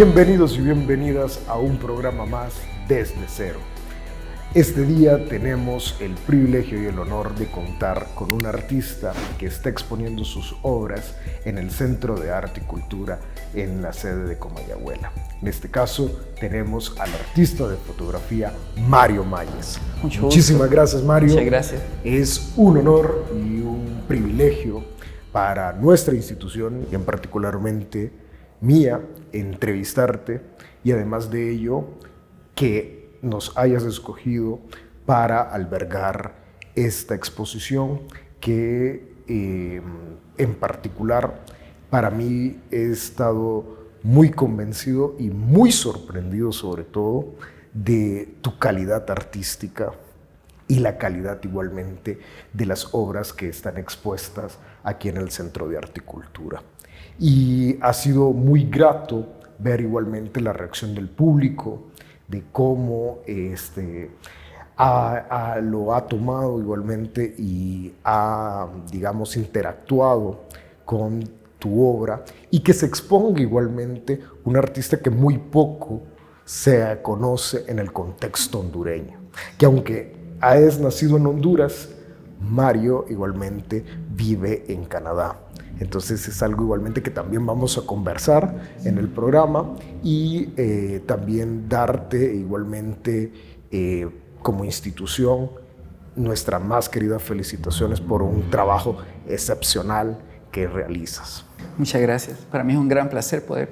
Bienvenidos y bienvenidas a un programa más desde cero. Este día tenemos el privilegio y el honor de contar con un artista que está exponiendo sus obras en el Centro de Arte y Cultura en la sede de Comayagüela. En este caso tenemos al artista de fotografía Mario Mayes. Muchísimas gracias, Mario. Muchas gracias. Es un honor y un privilegio para nuestra institución y en particularmente mía entrevistarte y además de ello que nos hayas escogido para albergar esta exposición que en particular para mí he estado muy convencido y muy sorprendido sobre todo de tu calidad artística y la calidad igualmente de las obras que están expuestas aquí en el Centro de Arte y Cultura. Y ha sido muy grato ver igualmente la reacción del público, de cómo lo ha tomado igualmente y ha, digamos, interactuado con tu obra y que se exponga igualmente un artista que muy poco se conoce en el contexto hondureño, que aunque es nacido en Honduras, Mario igualmente vive en Canadá. Entonces es algo igualmente que también vamos a conversar en el programa y también darte igualmente como institución nuestras más queridas felicitaciones por un trabajo excepcional que realizas. Muchas gracias. Para mí es un gran placer poder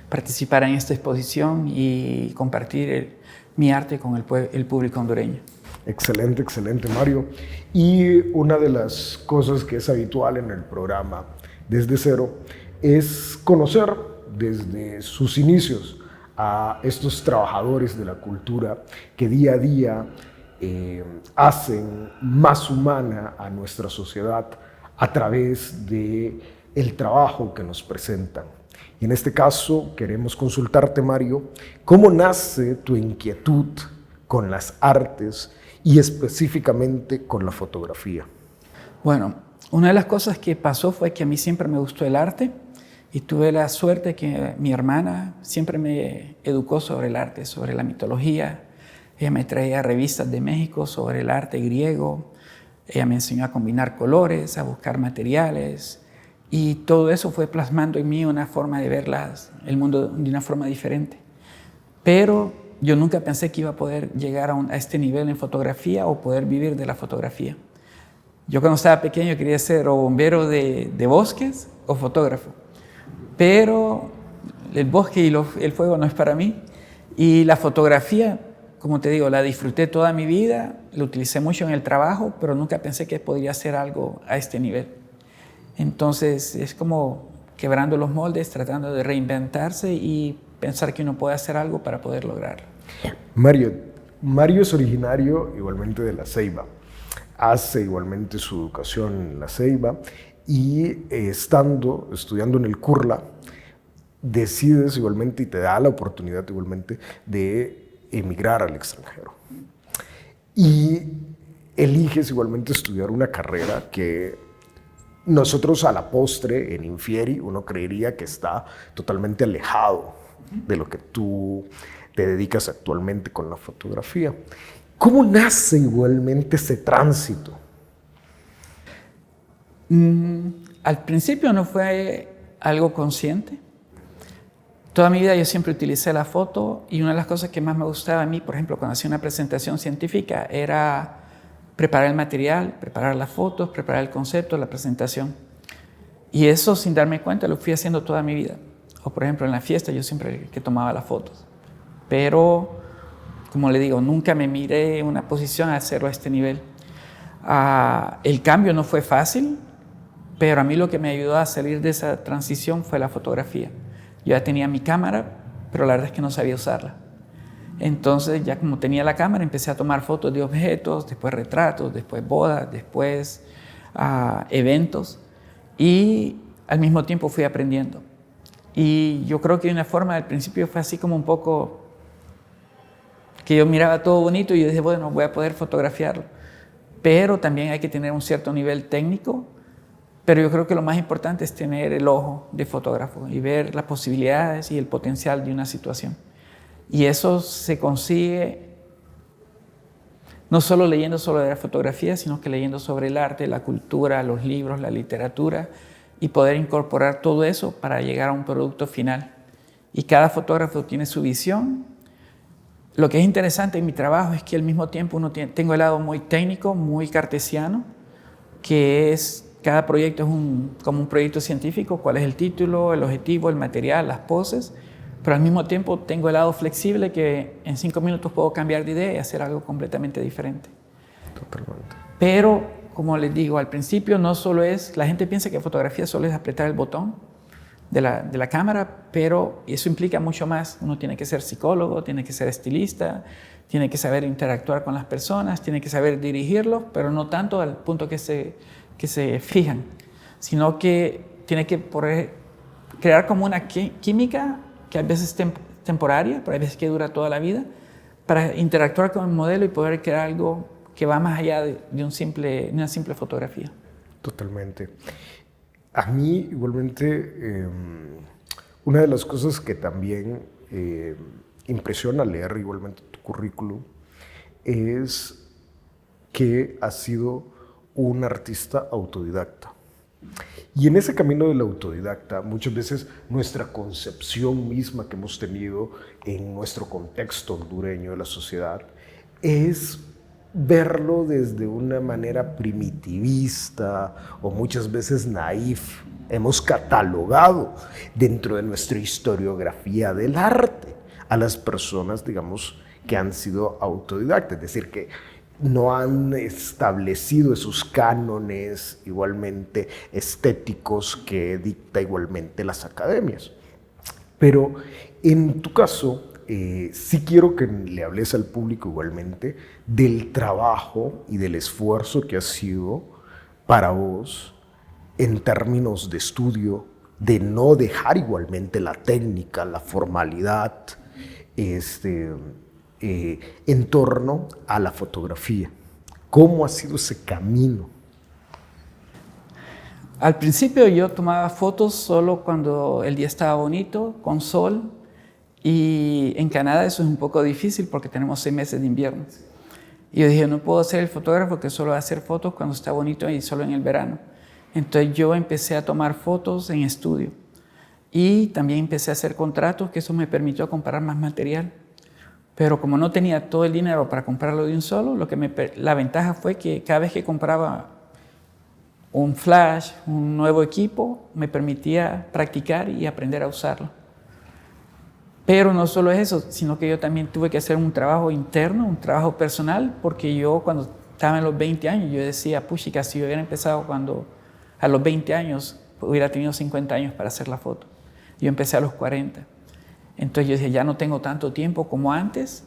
participar en esta exposición y compartir mi arte con el público hondureño. Excelente, excelente, Mario. Y una de las cosas que es habitual en el programa Desde Cero es conocer desde sus inicios a estos trabajadores de la cultura que día a día hacen más humana a nuestra sociedad a través del trabajo que nos presentan. Y en este caso queremos consultarte, Mario, ¿cómo nace tu inquietud con las artes y específicamente con la fotografía? Bueno, una de las cosas que pasó fue que a mí siempre me gustó el arte y tuve la suerte que mi hermana siempre me educó sobre el arte, sobre la mitología. Ella me traía revistas de México sobre el arte griego. Ella me enseñó a combinar colores, a buscar materiales y todo eso fue plasmando en mí una forma de ver el mundo de una forma diferente. Pero yo nunca pensé que iba a poder llegar a este nivel en fotografía o poder vivir de la fotografía. Yo cuando estaba pequeño quería ser o bombero de bosques o fotógrafo, pero el bosque y el fuego no es para mí. Y la fotografía, como te digo, la disfruté toda mi vida, la utilicé mucho en el trabajo, pero nunca pensé que podría hacer algo a este nivel. Entonces es como quebrando los moldes, tratando de reinventarse y pensar que uno puede hacer algo para poder lograrlo. Mario es originario igualmente de La Ceiba. Hace igualmente su educación en La Ceiba y estudiando en el CURLA, decides igualmente y te da la oportunidad igualmente de emigrar al extranjero. Y eliges igualmente estudiar una carrera que nosotros a la postre en Infieri uno creería que está totalmente alejado de lo que tú te dedicas actualmente con la fotografía. ¿Cómo nace igualmente ese tránsito? Al principio no fue algo consciente. Toda mi vida yo siempre utilicé la foto y una de las cosas que más me gustaba a mí, por ejemplo, cuando hacía una presentación científica, era preparar el material, preparar las fotos, preparar el concepto, la presentación. Y eso, sin darme cuenta, lo fui haciendo toda mi vida. O, por ejemplo, en la fiesta yo siempre que tomaba las fotos. Pero, como le digo, nunca me miré en una posición a hacerlo a este nivel. El cambio no fue fácil, pero a mí lo que me ayudó a salir de esa transición fue la fotografía. Yo ya tenía mi cámara, pero la verdad es que no sabía usarla. Entonces, ya como tenía la cámara, empecé a tomar fotos de objetos, después retratos, después bodas, después eventos. Y al mismo tiempo fui aprendiendo. Y yo creo que de una forma al principio fue así como un poco que yo miraba todo bonito y yo dije, bueno, voy a poder fotografiarlo. Pero también hay que tener un cierto nivel técnico Pero yo creo que lo más importante es tener el ojo de fotógrafo y ver las posibilidades y el potencial de una situación. Y eso se consigue no solo leyendo sobre la fotografía, sino que leyendo sobre el arte, la cultura, los libros, la literatura, y poder incorporar todo eso para llegar a un producto final. Y cada fotógrafo tiene su visión. Lo que es interesante en mi trabajo es que al mismo tiempo tengo el lado muy técnico, muy cartesiano, que es, cada proyecto es como un proyecto científico, cuál es el título, el objetivo, el material, las poses, pero al mismo tiempo tengo el lado flexible que en 5 minutos puedo cambiar de idea y hacer algo completamente diferente. Totalmente. Pero, como les digo, al principio no solo es, la gente piensa que fotografía solo es apretar el botón de la cámara, pero eso implica mucho más. Uno tiene que ser psicólogo, tiene que ser estilista, tiene que saber interactuar con las personas, tiene que saber dirigirlos, pero no tanto al punto que se fijan, sino que tiene que poder crear como una química que a veces es temporaria, pero a veces que dura toda la vida, para interactuar con el modelo y poder crear algo que va más allá de una simple fotografía. Totalmente. A mí, igualmente, una de las cosas que también impresiona leer igualmente tu currículum es que has sido un artista autodidacta. Y en ese camino del autodidacta, muchas veces nuestra concepción misma que hemos tenido en nuestro contexto hondureño de la sociedad es verlo desde una manera primitivista o muchas veces naif. Hemos catalogado dentro de nuestra historiografía del arte a las personas, digamos, que han sido autodidactas, es decir, que no han establecido esos cánones igualmente estéticos que dicta igualmente las academias. Pero en tu caso, sí quiero que le hables al público igualmente del trabajo y del esfuerzo que ha sido para vos en términos de estudio, de no dejar igualmente la técnica, la formalidad, en torno a la fotografía. ¿Cómo ha sido ese camino? Al principio yo tomaba fotos solo cuando el día estaba bonito, con sol, y en Canadá eso es un poco difícil porque tenemos 6 meses de invierno. Y yo dije, no puedo ser el fotógrafo que solo va a hacer fotos cuando está bonito y solo en el verano. Entonces yo empecé a tomar fotos en estudio y también empecé a hacer contratos, que eso me permitió comprar más material. Pero como no tenía todo el dinero para comprarlo de un solo, la ventaja fue que cada vez que compraba un flash, un nuevo equipo, me permitía practicar y aprender a usarlo. Pero no solo eso, sino que yo también tuve que hacer un trabajo interno, un trabajo personal, porque yo cuando estaba en los 20 años, yo decía, puchica, si yo hubiera empezado cuando a los 20 años, hubiera tenido 50 años para hacer la foto. Yo empecé a los 40. Entonces yo decía, ya no tengo tanto tiempo como antes,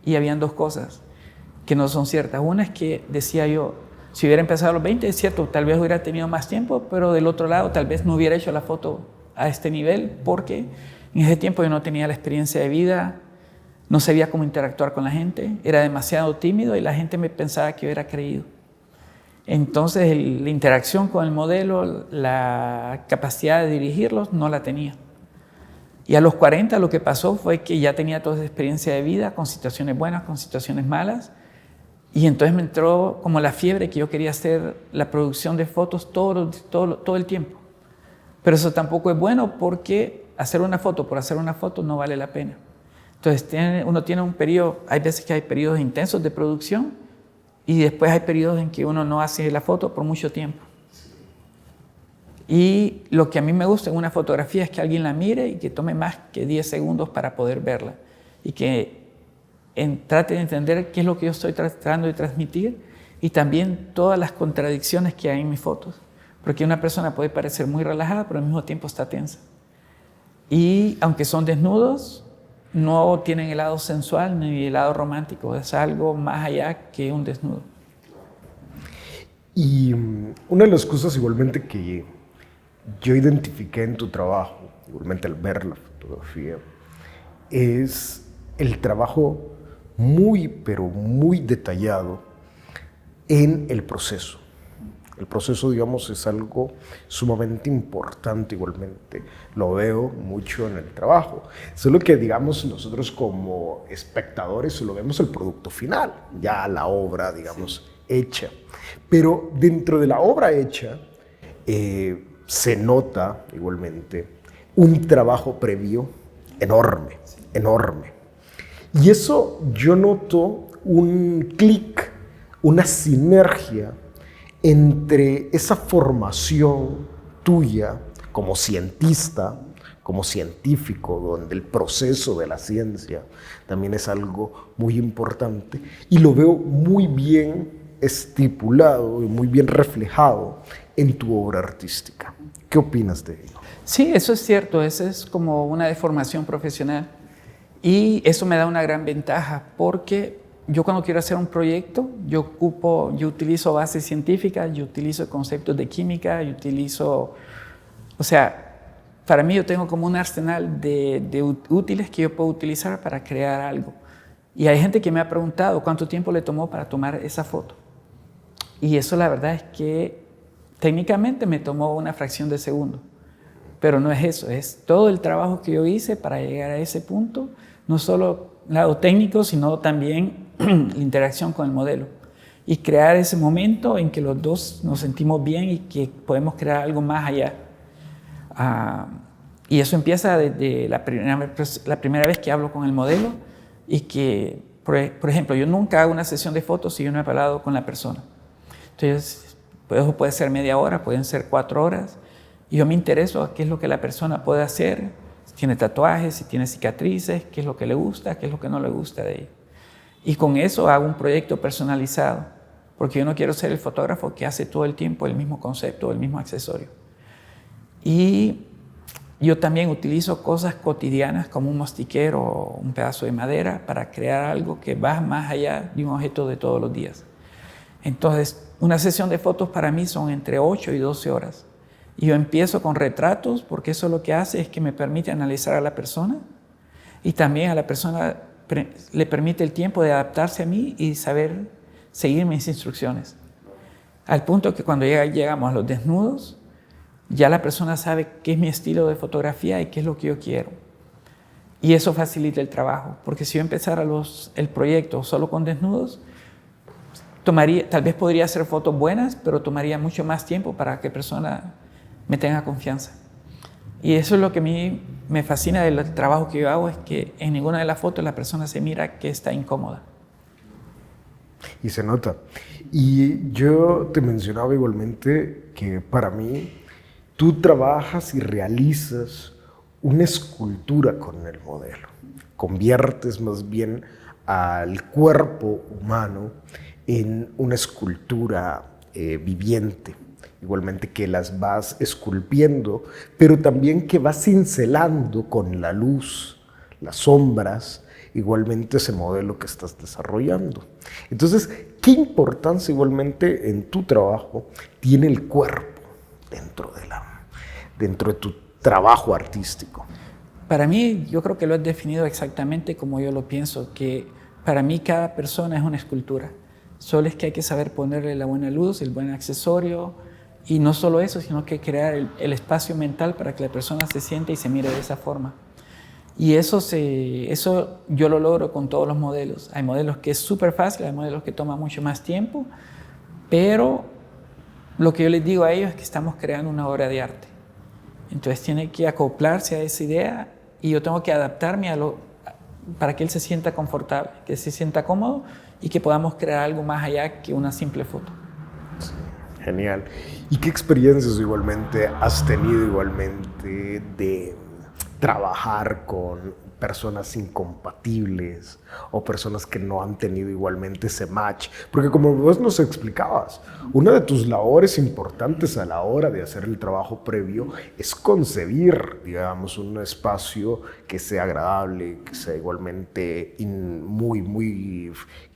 y habían 2 cosas que no son ciertas. Una es que decía yo, si hubiera empezado a los 20, es cierto, tal vez hubiera tenido más tiempo, pero del otro lado tal vez no hubiera hecho la foto a este nivel, porque en ese tiempo yo no tenía la experiencia de vida, no sabía cómo interactuar con la gente, era demasiado tímido y la gente me pensaba que yo era creído. Entonces la interacción con el modelo, la capacidad de dirigirlos, no la tenía. Y a los 40 lo que pasó fue que ya tenía toda esa experiencia de vida, con situaciones buenas, con situaciones malas, y entonces me entró como la fiebre que yo quería hacer la producción de fotos todo el tiempo. Pero eso tampoco es bueno porque hacer una foto por hacer una foto no vale la pena. Entonces uno tiene un periodo, hay veces que hay periodos intensos de producción y después hay periodos en que uno no hace la foto por mucho tiempo. Y lo que a mí me gusta en una fotografía es que alguien la mire y que tome más que 10 segundos para poder verla y que trate de entender qué es lo que yo estoy tratando de transmitir y también todas las contradicciones que hay en mis fotos, porque una persona puede parecer muy relajada pero al mismo tiempo está tensa, y aunque son desnudos no tienen el lado sensual ni el lado romántico, es algo más allá que un desnudo. Y una de las cosas igualmente que yo identifiqué en tu trabajo, igualmente al ver la fotografía, es el trabajo muy, pero muy detallado en el proceso. El proceso, digamos, es algo sumamente importante igualmente. Lo veo mucho en el trabajo. Solo que, digamos, nosotros como espectadores solo vemos el producto final, ya la obra, digamos, hecha. Pero dentro de la obra hecha se nota igualmente un trabajo previo enorme, enorme. Y eso yo noto un clic, una sinergia entre esa formación tuya como cientista, como científico, donde el proceso de la ciencia también es algo muy importante, y lo veo muy bien estipulado y muy bien reflejado en tu obra artística. ¿Qué opinas de ello? Sí, eso es cierto, eso es como una deformación profesional y eso me da una gran ventaja porque yo cuando quiero hacer un proyecto, yo utilizo bases científicas, yo utilizo conceptos de química, o sea, para mí yo tengo como un arsenal de útiles que yo puedo utilizar para crear algo. Y hay gente que me ha preguntado cuánto tiempo le tomó para tomar esa foto. Y eso la verdad es que técnicamente me tomó una fracción de segundo. Pero no es eso, es todo el trabajo que yo hice para llegar a ese punto, no solo el lado técnico, sino también la interacción con el modelo. Y crear ese momento en que los dos nos sentimos bien y que podemos crear algo más allá. Y eso empieza desde la primera vez que hablo con el modelo y que, por ejemplo, yo nunca hago una sesión de fotos si yo no he hablado con la persona. Entonces, puede ser media hora, pueden ser 4 horas. Y yo me intereso a qué es lo que la persona puede hacer, si tiene tatuajes, si tiene cicatrices, qué es lo que le gusta, qué es lo que no le gusta de ella. Y con eso hago un proyecto personalizado, porque yo no quiero ser el fotógrafo que hace todo el tiempo el mismo concepto, el mismo accesorio. Y yo también utilizo cosas cotidianas como un mostiquero o un pedazo de madera para crear algo que va más allá de un objeto de todos los días. Entonces, una sesión de fotos para mí son entre 8 y 12 horas. Y yo empiezo con retratos porque eso lo que hace es que me permite analizar a la persona y también a la persona le permite el tiempo de adaptarse a mí y saber seguir mis instrucciones. Al punto que cuando llegamos a los desnudos, ya la persona sabe qué es mi estilo de fotografía y qué es lo que yo quiero. Y eso facilita el trabajo, porque si yo empezara el proyecto solo con desnudos, tal vez podría hacer fotos buenas, pero tomaría mucho más tiempo para que la persona me tenga confianza. Y eso es lo que a mí me fascina del trabajo que yo hago, es que en ninguna de las fotos la persona se mira que está incómoda. Y se nota. Y yo te mencionaba igualmente que para mí tú trabajas y realizas una escultura con el modelo. Conviertes más bien al cuerpo humano en una escultura viviente. Igualmente que las vas esculpiendo, pero también que vas cincelando con la luz, las sombras, igualmente ese modelo que estás desarrollando. Entonces, ¿qué importancia igualmente en tu trabajo tiene el cuerpo dentro de tu trabajo artístico? Para mí, yo creo que lo has definido exactamente como yo lo pienso, que para mí cada persona es una escultura. Solo es que hay que saber ponerle la buena luz, el buen accesorio, y no solo eso, sino que crear el espacio mental para que la persona se siente y se mire de esa forma. Y eso yo lo logro con todos los modelos. Hay modelos que es súper fácil, hay modelos que toman mucho más tiempo, pero lo que yo les digo a ellos es que estamos creando una obra de arte. Entonces tiene que acoplarse a esa idea y yo tengo que adaptarme para que él se sienta confortable, que se sienta cómodo y que podamos crear algo más allá que una simple foto. Genial. ¿Y qué experiencias igualmente has tenido igualmente de trabajar con personas incompatibles o personas que no han tenido igualmente ese match? Porque como vos nos explicabas, una de tus labores importantes a la hora de hacer el trabajo previo es concebir, digamos, un espacio que sea agradable, que sea igualmente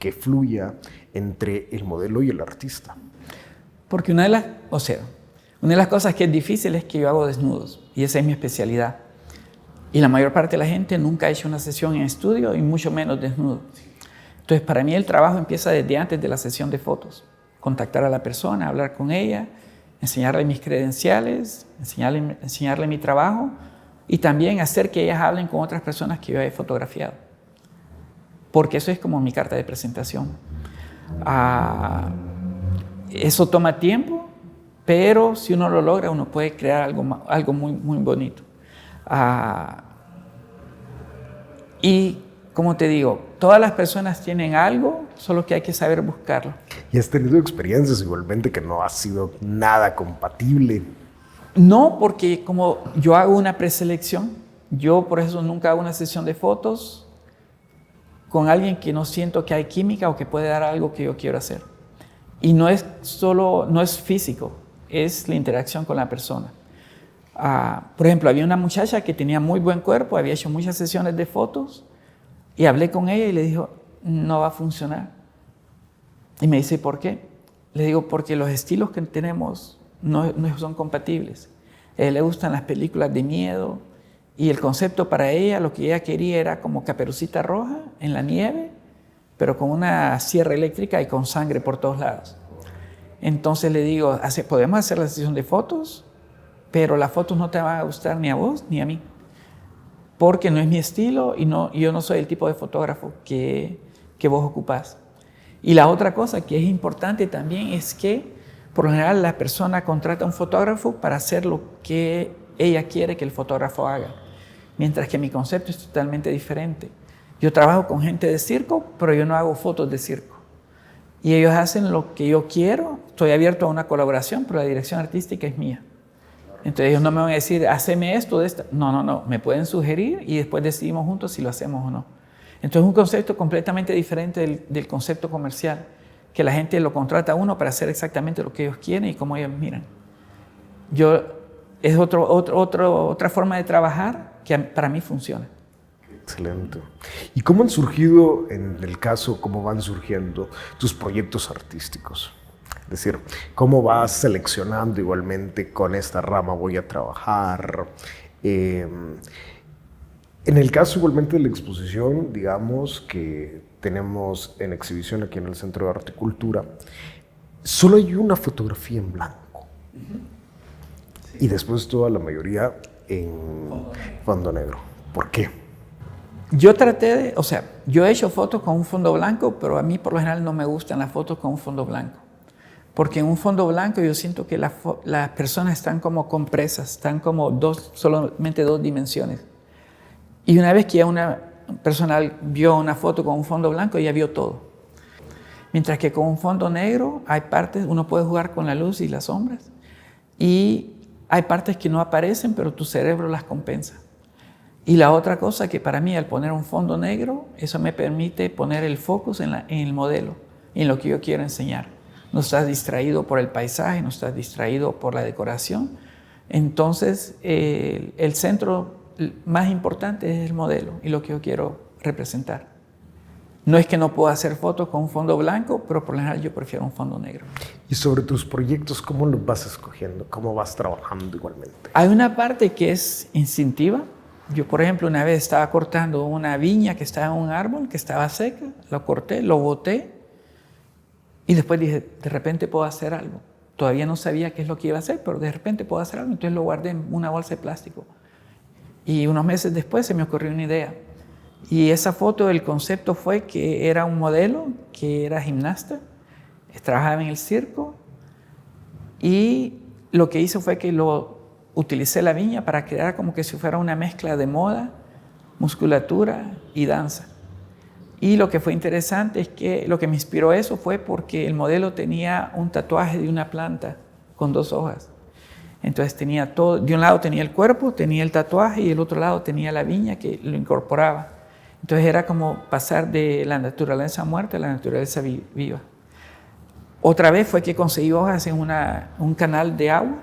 que fluya entre el modelo y el artista. Porque una de las cosas que es difícil es que yo hago desnudos y esa es mi especialidad. Y la mayor parte de la gente nunca ha hecho una sesión en estudio y mucho menos desnudo. Entonces, para mí el trabajo empieza desde antes de la sesión de fotos. contactar a la persona, hablar con ella, enseñarle mis credenciales, enseñarle mi trabajo y también hacer que ellas hablen con otras personas que yo he fotografiado. Porque eso es como mi carta de presentación. Eso toma tiempo, pero si uno lo logra, uno puede crear algo muy, muy bonito. Y como te digo, todas las personas tienen algo, solo que hay que saber buscarlo. ¿Y has tenido experiencias igualmente que no ha sido nada compatible? No, porque como yo hago una preselección, yo por eso nunca hago una sesión de fotos con alguien que no siento que hay química o que puede dar algo que yo quiero hacer. Y no es físico, es la interacción con la persona. Por ejemplo, había una muchacha que tenía muy buen cuerpo, había hecho muchas sesiones de fotos y hablé con ella y le dijo, no va a funcionar. Y me dice, ¿por qué? Le digo, porque los estilos que tenemos no son compatibles. A ella le gustan las películas de miedo y el concepto para ella, lo que ella quería era como Caperucita Roja en la nieve, pero con una sierra eléctrica y con sangre por todos lados. Entonces le digo, podemos hacer la sesión de fotos, pero las fotos no te van a gustar ni a vos ni a mí, porque no es mi estilo y yo no soy el tipo de fotógrafo que vos ocupás. Y la otra cosa que es importante también es que, por lo general, la persona contrata a un fotógrafo para hacer lo que ella quiere que el fotógrafo haga, mientras que mi concepto es totalmente diferente. Yo trabajo con gente de circo, pero yo no hago fotos de circo. Y ellos hacen lo que yo quiero, estoy abierto a una colaboración, pero la dirección artística es mía. Entonces ellos no me van a decir, haceme esto de esta. No, me pueden sugerir y después decidimos juntos si lo hacemos o no. Entonces es un concepto completamente diferente del concepto comercial, que la gente lo contrata a uno para hacer exactamente lo que ellos quieren y como ellos miran. Es otra forma de trabajar que para mí funciona. Excelente. ¿Y cómo han surgido, en el caso, cómo van surgiendo tus proyectos artísticos? Es decir, ¿cómo vas seleccionando igualmente con esta rama voy a trabajar? En el caso igualmente de la exposición, digamos que tenemos en exhibición aquí en el Centro de Arte y Cultura, solo hay una fotografía en blanco. Sí. Y después toda la mayoría en fondo negro. ¿Por qué? Yo yo he hecho fotos con un fondo blanco, pero a mí por lo general no me gustan las fotos con un fondo blanco. Porque en un fondo blanco yo siento que las personas están como compresas, están como solamente dos dimensiones. Y una vez que ya una persona vio una foto con un fondo blanco, ya vio todo. Mientras que con un fondo negro hay partes, uno puede jugar con la luz y las sombras. Y hay partes que no aparecen, pero tu cerebro las compensa. Y la otra cosa que para mí al poner un fondo negro, eso me permite poner el focus en el modelo, en lo que yo quiero enseñar. No estás distraído por el paisaje, no estás distraído por la decoración. Entonces, el centro más importante es el modelo y lo que yo quiero representar. No es que no pueda hacer fotos con un fondo blanco, pero por lo general yo prefiero un fondo negro. Y sobre tus proyectos, ¿cómo los vas escogiendo? ¿Cómo vas trabajando igualmente? Hay una parte que es instintiva. Yo, por ejemplo, una vez estaba cortando una viña que estaba en un árbol, que estaba seca, lo corté, lo boté y después dije, de repente puedo hacer algo. Todavía no sabía qué es lo que iba a hacer, pero de repente puedo hacer algo. Entonces lo guardé en una bolsa de plástico. Y unos meses después se me ocurrió una idea. Y esa foto, el concepto fue que era un modelo que era gimnasta, trabajaba en el circo y lo que hice fue que utilicé la viña para crear como que si fuera una mezcla de moda, musculatura y danza. Y lo que fue interesante es que lo que me inspiró eso fue porque el modelo tenía un tatuaje de una planta con 2 hojas. Entonces tenía todo, de un lado tenía el cuerpo, tenía el tatuaje y del otro lado tenía la viña que lo incorporaba. Entonces era como pasar de la naturaleza muerta a la naturaleza viva. Otra vez fue que conseguí hojas en un canal de agua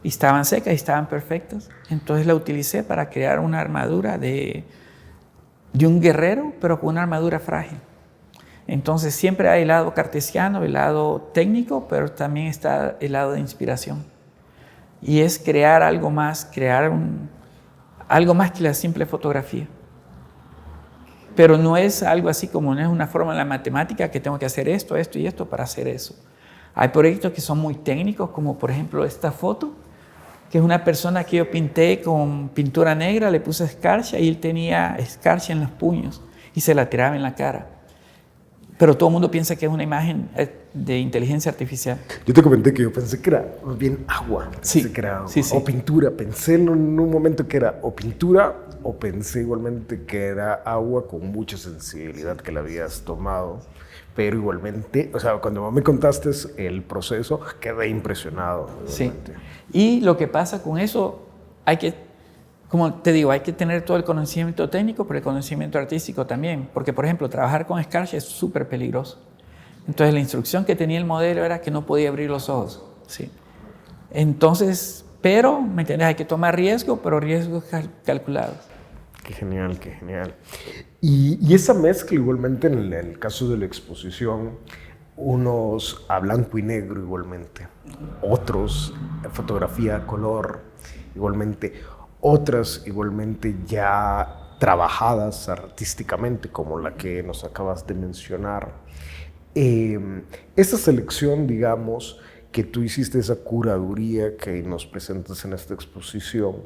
y estaban secas y estaban perfectas. Entonces la utilicé para crear una armadura de un guerrero, pero con una armadura frágil. Entonces siempre hay el lado cartesiano, el lado técnico, pero también está el lado de inspiración. Y es crear algo más, algo más que la simple fotografía. Pero no es algo así como, no es una fórmula matemática que tengo que hacer esto y esto para hacer eso. Hay proyectos que son muy técnicos, como por ejemplo esta foto, que es una persona que yo pinté con pintura negra, le puse escarcha y él tenía escarcha en los puños y se la tiraba en la cara. Pero todo el mundo piensa que es una imagen de inteligencia artificial. Yo te comenté que yo pensé que era más bien agua. Pensé que era sí. O pintura. Pensé en un momento que era o pintura, o pensé igualmente que era agua con mucha sensibilidad que la habías tomado. Pero igualmente, o sea, cuando me contaste el proceso, quedé impresionado. Sí. Y lo que pasa con eso, hay que, como te digo, hay que tener todo el conocimiento técnico, pero el conocimiento artístico también. Porque, por ejemplo, trabajar con escarcha es súper peligroso. Entonces, la instrucción que tenía el modelo era que no podía abrir los ojos. Sí. Entonces, pero, ¿me entiendes? Hay que tomar riesgo, pero riesgos calculados. Qué genial, qué genial. Y esa mezcla igualmente en el caso de la exposición, unos a blanco y negro igualmente, otros fotografía a color igualmente, otras igualmente ya trabajadas artísticamente como la que nos acabas de mencionar. Esa selección, digamos, que tú hiciste, esa curaduría que nos presentas en esta exposición,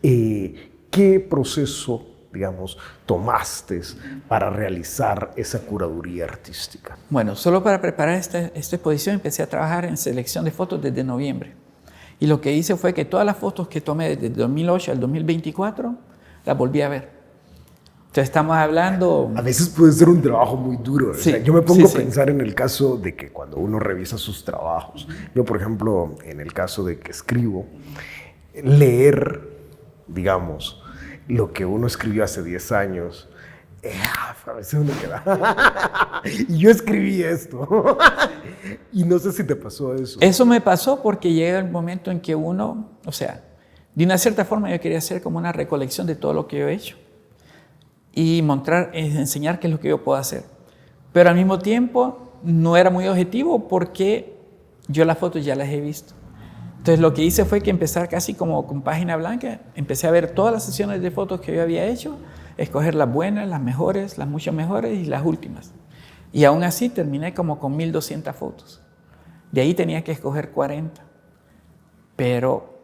¿qué proceso, digamos, tomaste para realizar esa curaduría artística? Bueno, solo para preparar esta exposición empecé a trabajar en selección de fotos desde noviembre. Y lo que hice fue que todas las fotos que tomé desde 2008 al 2024 las volví a ver. Entonces estamos hablando... A veces puede ser un trabajo muy duro. Sí, o sea, yo me pongo a sí. pensar en el caso de que cuando uno revisa sus trabajos, yo por ejemplo, en el caso de que escribo, leer, digamos, lo que uno escribió hace 10 años, a veces uno queda... y yo escribí esto. Y no sé si te pasó eso. Eso me pasó porque llega el momento en que uno, o sea, de una cierta forma yo quería hacer como una recolección de todo lo que yo he hecho y enseñar qué es lo que yo puedo hacer. Pero al mismo tiempo no era muy objetivo porque yo las fotos ya las he visto. Entonces lo que hice fue que empezar casi como con página blanca, empecé a ver todas las sesiones de fotos que yo había hecho, escoger las buenas, las mejores, las mucho mejores y las últimas. Y aún así terminé como con 1200 fotos. De ahí tenía que escoger 40. Pero...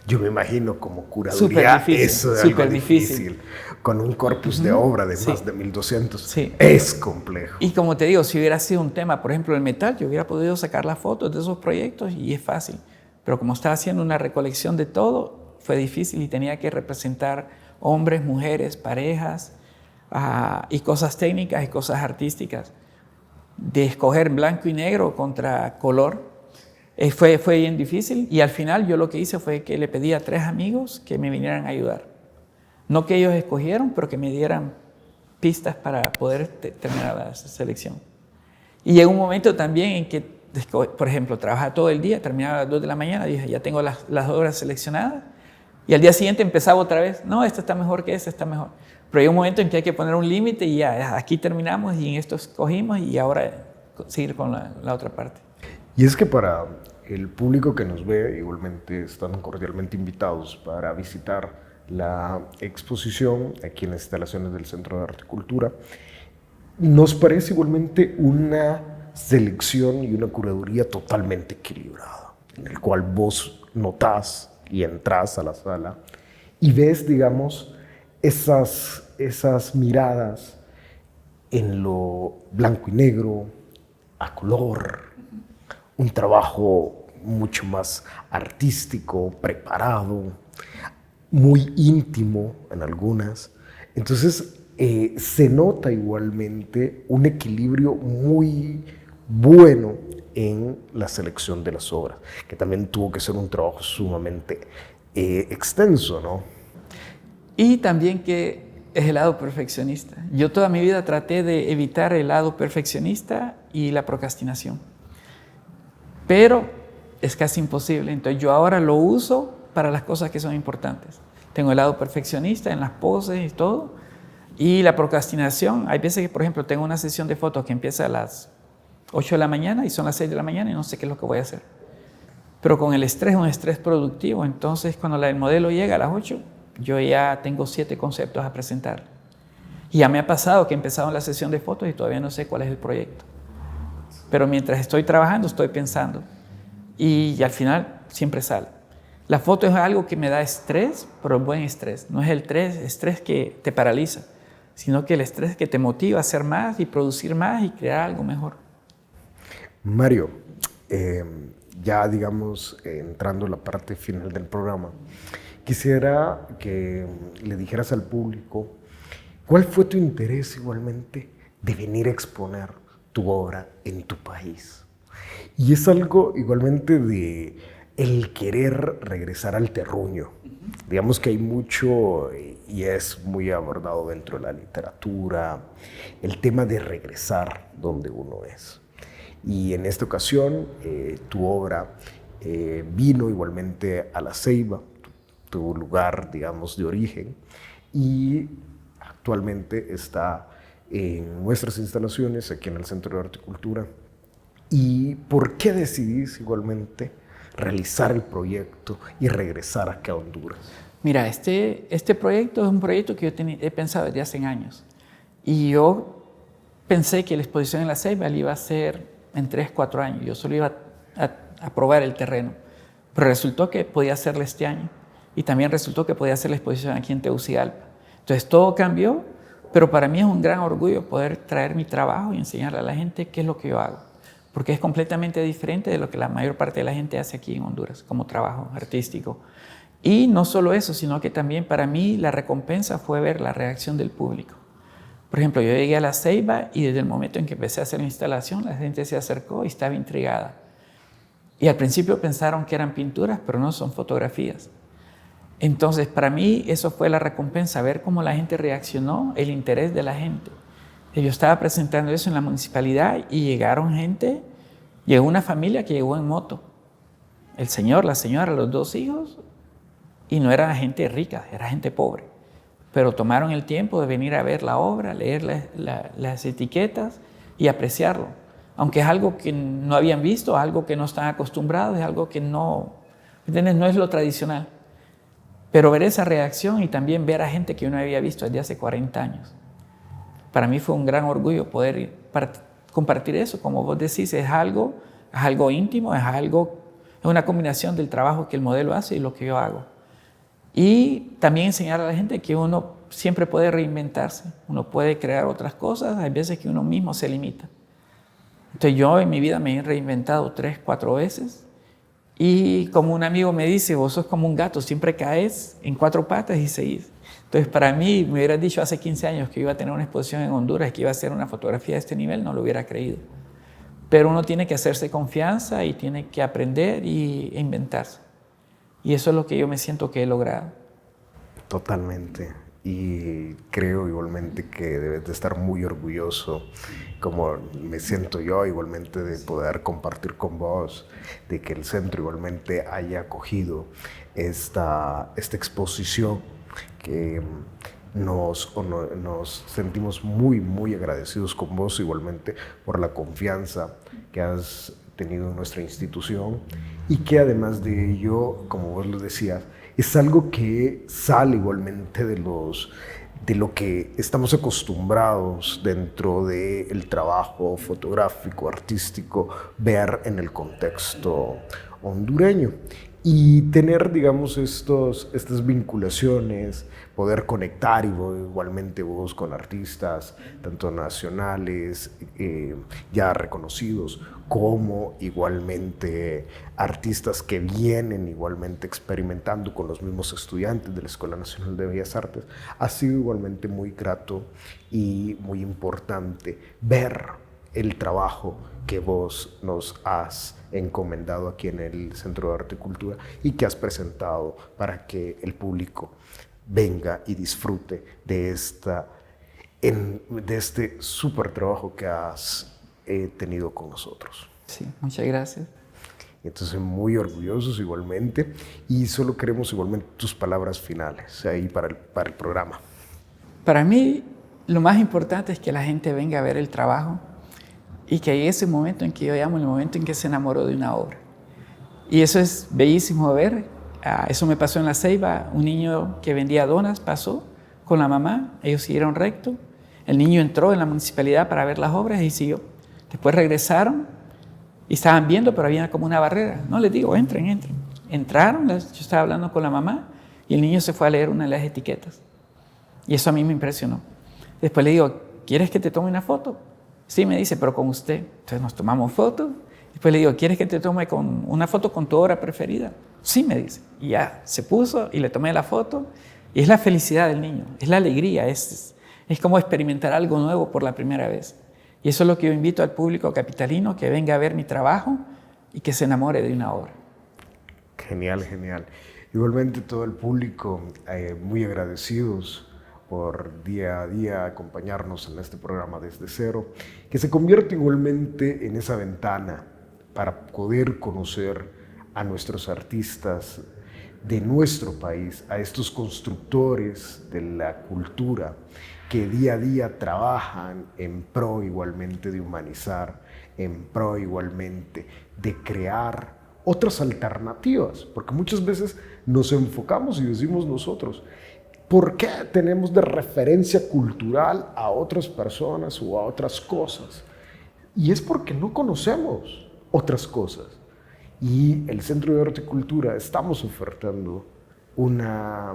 Yo me imagino como curaduría eso es algo difícil. Con un corpus de obra de más de 1200. Sí. Es complejo. Y como te digo, si hubiera sido un tema, por ejemplo, el metal, yo hubiera podido sacar las fotos de esos proyectos y es fácil. Pero como estaba haciendo una recolección de todo, fue difícil y tenía que representar hombres, mujeres, parejas, y cosas técnicas y cosas artísticas. De escoger blanco y negro contra color, fue bien difícil. Y al final yo lo que hice fue que le pedí a 3 amigos que me vinieran a ayudar. No que ellos escogieron, pero que me dieran pistas para poder terminar la selección. Y llegó un momento también en que, por ejemplo, trabajaba todo el día, terminaba a las 2 de la mañana, dije, ya tengo las obras seleccionadas. Y al día siguiente empezaba otra vez, no, esta está mejor que esta, está mejor. Pero hay un momento en que hay que poner un límite y ya, aquí terminamos y en esto escogimos y ahora seguir con la otra parte. Y es que para el público que nos ve, igualmente están cordialmente invitados para visitar la exposición aquí en las instalaciones del Centro de Arte y Cultura. Nos parece igualmente una selección y una curaduría totalmente equilibrada, en el cual vos notás y entras a la sala y ves, digamos, esas miradas en lo blanco y negro, a color, un trabajo mucho más artístico, preparado, muy íntimo en algunas. Entonces se nota igualmente un equilibrio muy bueno en la selección de las obras, que también tuvo que ser un trabajo sumamente extenso, ¿no? Y también que es el lado perfeccionista. Yo toda mi vida traté de evitar el lado perfeccionista y la procrastinación. Pero es casi imposible. Entonces yo ahora lo uso para las cosas que son importantes. Tengo el lado perfeccionista en las poses y todo. Y la procrastinación, hay veces que, por ejemplo, tengo una sesión de fotos que empieza a las 8 de la mañana y son las 6 de la mañana y no sé qué es lo que voy a hacer. Pero con el estrés, un estrés productivo, entonces cuando el modelo llega a las 8, yo ya tengo 7 conceptos a presentar. Y ya me ha pasado que he empezado la sesión de fotos y todavía no sé cuál es el proyecto. pero mientras estoy trabajando estoy pensando y al final siempre sale. La foto es algo que me da estrés, pero buen estrés. No es el estrés que te paraliza, sino que el estrés que te motiva a hacer más y producir más y crear algo mejor. Mario, ya digamos, entrando en la parte final del programa, quisiera que le dijeras al público cuál fue tu interés igualmente de venir a exponer tu obra en tu país. Y es algo igualmente de el querer regresar al terruño. Digamos que hay mucho, y es muy abordado dentro de la literatura, el tema de regresar donde uno es. Y en esta ocasión, tu obra vino igualmente a La Ceiba, tu lugar, digamos, de origen, y actualmente está en nuestras instalaciones aquí en el Centro de Arte y Cultura. ¿Y por qué decidís igualmente realizar el proyecto y regresar acá a Honduras? Mira, este proyecto es un proyecto que yo he pensado desde hace años. Y yo pensé que la exposición en La Ceiba iba a ser en 3, 4 años. Yo solo iba a probar el terreno. Pero resultó que podía hacerla este año. Y también resultó que podía hacer la exposición aquí en Tegucigalpa. Entonces todo cambió, pero para mí es un gran orgullo poder traer mi trabajo y enseñarle a la gente qué es lo que yo hago. Porque es completamente diferente de lo que la mayor parte de la gente hace aquí en Honduras como trabajo artístico. Y no solo eso, sino que también para mí la recompensa fue ver la reacción del público. Por ejemplo, yo llegué a La Ceiba y desde el momento en que empecé a hacer la instalación, la gente se acercó y estaba intrigada. Y al principio pensaron que eran pinturas, pero no, son fotografías. Entonces, para mí eso fue la recompensa, ver cómo la gente reaccionó, el interés de la gente. Yo estaba presentando eso en la municipalidad y llegó una familia que llegó en moto. El señor, la señora, los 2 hijos, y no era gente rica, era gente pobre. Pero tomaron el tiempo de venir a ver la obra, leer las etiquetas y apreciarlo. Aunque es algo que no habían visto, algo que no están acostumbrados, es algo que no, ¿entiendes? No es lo tradicional. Pero ver esa reacción y también ver a gente que yo no había visto desde hace 40 años. Para mí fue un gran orgullo poder compartir eso. Como vos decís, es algo íntimo, es una combinación del trabajo que el modelo hace y lo que yo hago. Y también enseñar a la gente que uno siempre puede reinventarse, uno puede crear otras cosas, hay veces que uno mismo se limita. Entonces yo en mi vida me he reinventado 3, 4 veces y como un amigo me dice, vos sos como un gato, siempre caes en 4 patas y seguís. Entonces, para mí, me hubieras dicho hace 15 años que iba a tener una exposición en Honduras, que iba a hacer una fotografía de este nivel, no lo hubiera creído. Pero uno tiene que hacerse confianza y tiene que aprender e inventarse. Y eso es lo que yo me siento que he logrado. Totalmente. Y creo igualmente que debes de estar muy orgulloso, como me siento yo igualmente, de poder compartir con vos, de que el centro igualmente haya acogido esta exposición, que nos sentimos muy, muy agradecidos con vos igualmente por la confianza que has tenido en nuestra institución y que además de ello, como vos lo decías, es algo que sale igualmente de lo que estamos acostumbrados dentro del trabajo fotográfico, artístico, ver en el contexto hondureño. Y tener, digamos, estas vinculaciones, poder conectar igualmente vos con artistas, tanto nacionales, ya reconocidos, como igualmente artistas que vienen igualmente experimentando con los mismos estudiantes de la Escuela Nacional de Bellas Artes, ha sido igualmente muy grato y muy importante ver el trabajo que vos nos has encomendado aquí en el Centro de Arte y Cultura y que has presentado para que el público venga y disfrute de este súper trabajo que has tenido con nosotros. Sí, muchas gracias. Entonces, muy orgullosos igualmente y solo queremos igualmente tus palabras finales ahí para el programa. Para mí, lo más importante es que la gente venga a ver el trabajo y que hay ese momento en que yo llamo el momento en que se enamoró de una obra. Y eso es bellísimo ver. Eso me pasó en La Ceiba. Un niño que vendía donas pasó con la mamá, ellos siguieron recto. El niño entró en la municipalidad para ver las obras y siguió. Después regresaron Y estaban viendo, pero había como una barrera. No, les digo, entren. Entraron, yo estaba hablando con la mamá y el niño se fue a leer una de las etiquetas. Y eso a mí me impresionó. Después le digo, ¿quieres que te tome una foto? Sí, me dice, pero con usted. Entonces nos tomamos fotos. Después le digo, ¿quieres que te tome una foto con tu obra preferida? Sí, me dice. Y ya se puso y le tomé la foto. Y es la felicidad del niño, es la alegría, es como experimentar algo nuevo por la primera vez. Y eso es lo que yo invito al público capitalino, que venga a ver mi trabajo y que se enamore de una obra. Genial. Igualmente todo el público, muy agradecidos por día a día acompañarnos en este programa Desde Cero, que se convierte igualmente en esa ventana para poder conocer a nuestros artistas de nuestro país, a estos constructores de la cultura que día a día trabajan en pro igualmente de humanizar, en pro igualmente de crear otras alternativas, porque muchas veces nos enfocamos y decimos nosotros, ¿por qué tenemos de referencia cultural a otras personas o a otras cosas? Y es porque no conocemos otras cosas. Y el Centro de Arte y Cultura estamos ofertando una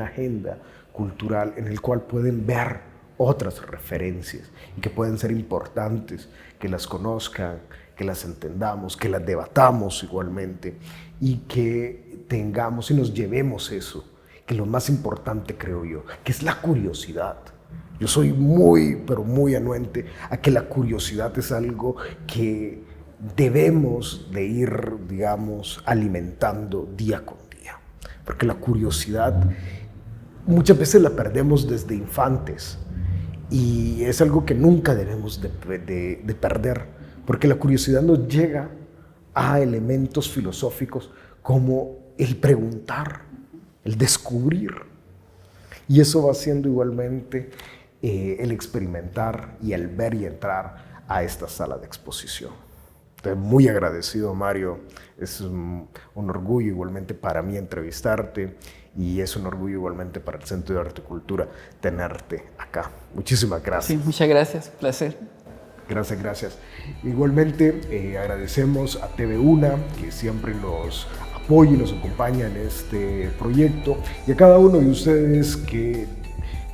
agenda cultural en el cual pueden ver otras referencias y que pueden ser importantes, que las conozcan, que las entendamos, que las debatamos igualmente y que tengamos y nos llevemos eso, que lo más importante creo yo, que es la curiosidad. Yo soy pero muy anuente a que la curiosidad es algo que debemos de ir, alimentando día con día, porque la curiosidad muchas veces la perdemos desde infantes y es algo que nunca debemos de perder, porque la curiosidad nos llega a elementos filosóficos como el preguntar, el descubrir, y eso va siendo igualmente el experimentar y el ver y entrar a esta sala de exposición. Estoy muy agradecido, Mario. Es un orgullo igualmente para mí entrevistarte y es un orgullo igualmente para el Centro de Arte y Cultura tenerte acá. Muchísimas gracias. Sí, muchas gracias. Placer. Gracias. Igualmente agradecemos a TV1 que siempre nos apoya y nos acompaña en este proyecto y a cada uno de ustedes que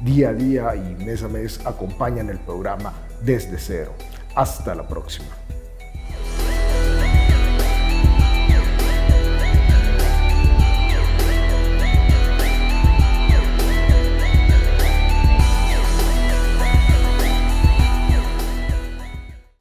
día a día y mes a mes acompañan el programa Desde Cero. Hasta la próxima.